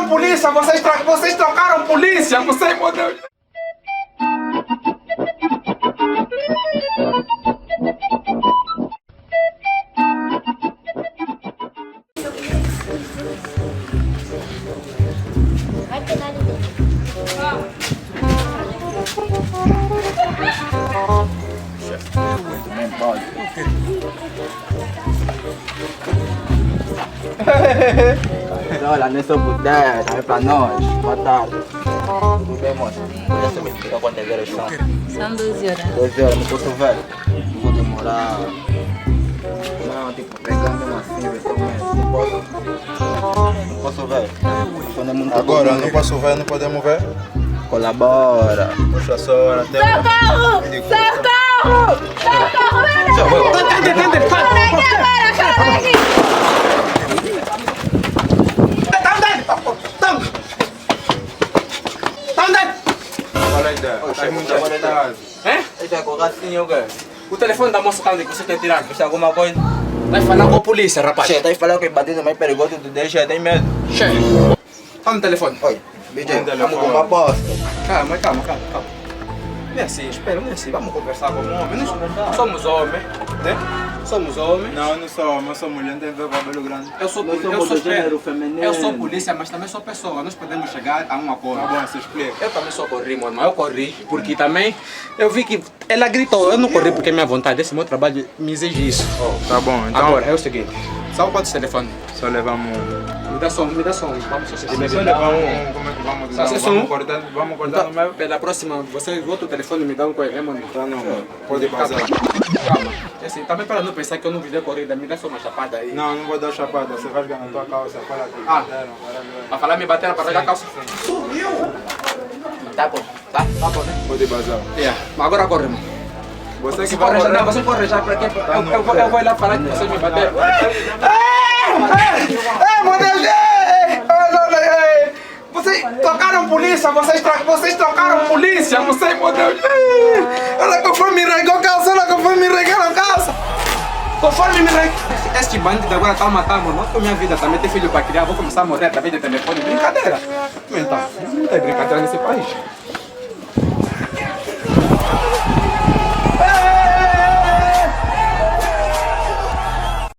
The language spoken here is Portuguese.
polícia, vocês trocaram polícia, vocês, meu Deus. Olha, nem sou puder, tá aí pra nós. Boa tarde. Tudo bem, moça? Você me explica quantas horas são? São 12 horas. 12 horas, não posso ver. Não vou demorar. Não, tipo, pegar mesmo assim, ver tão mesmo. Não posso. Não posso ver. Quando é muito Agora, bom, não posso ver, não podemos ver? colabora. Puxa só, hora até Socorro! Socorro! Socorro! Fala a ideia. Tá muito agitado. Isso é com assim, eu quero. O telefone da moça tá onde? Que você tem tirado? Isso é alguma coisa? Vai falar com a polícia, rapaz. Che, tá aí falando que batendo mais perigoso do deixa, tem medo. Che, tá no telefone. Oi, BJ, Tem vamos com telefone. uma aposta. Calma. Não é assim, espera, não é assim. Vamos conversar como homem. Nós somos homens, né? Somos homens. Não, eu não sou homem, eu sou mulher, não tem a ver com cabelo grande. Eu sou feminino. Eu sou polícia, mas também sou pessoa. Nós podemos chegar a um acordo. Tá bom, você explica. Eu também socorri, meu irmão. Eu corri, porque também eu vi que ela gritou. Eu não corri porque é minha vontade. Esse meu trabalho me exige isso. Tá bom, então Agora, é o seguinte. Sabe quantos telefones? só levamos um. Me dá som. Vamos só Só levar um, como é que vamos Só usar? se um. Vamos cortar no meio? Pela próxima, você volta o telefone e me dá um coelho, mano. Tá não, pode vazar. Calma. É assim, também para não pensar que eu não vi a corrida, me dá só uma chapada aí. Não, não vou dar chapada, você rasga na tua calça, fala que Ah. bateram, maravilhoso. Pra falar me bateram para rasgar a calça. Tá bom. Tá bom, né? Pode vazar. Mas agora corre, irmão. Você que Você vai corre já, correr. não, você corre já, porque eu vou ir lá falar que vocês me bateram. Meu Deus! Vocês trocaram polícia, vocês trocaram polícia, vocês, meu Deus! Ela conforme me regou calça, conforme me regaram calça! Conforme me regou. Este bandido agora tá matando, meu irmão. Eu minha vida também tem filho para criar, vou começar a morrer através de telefone. Brincadeira! Então, não tem brincadeira nesse país.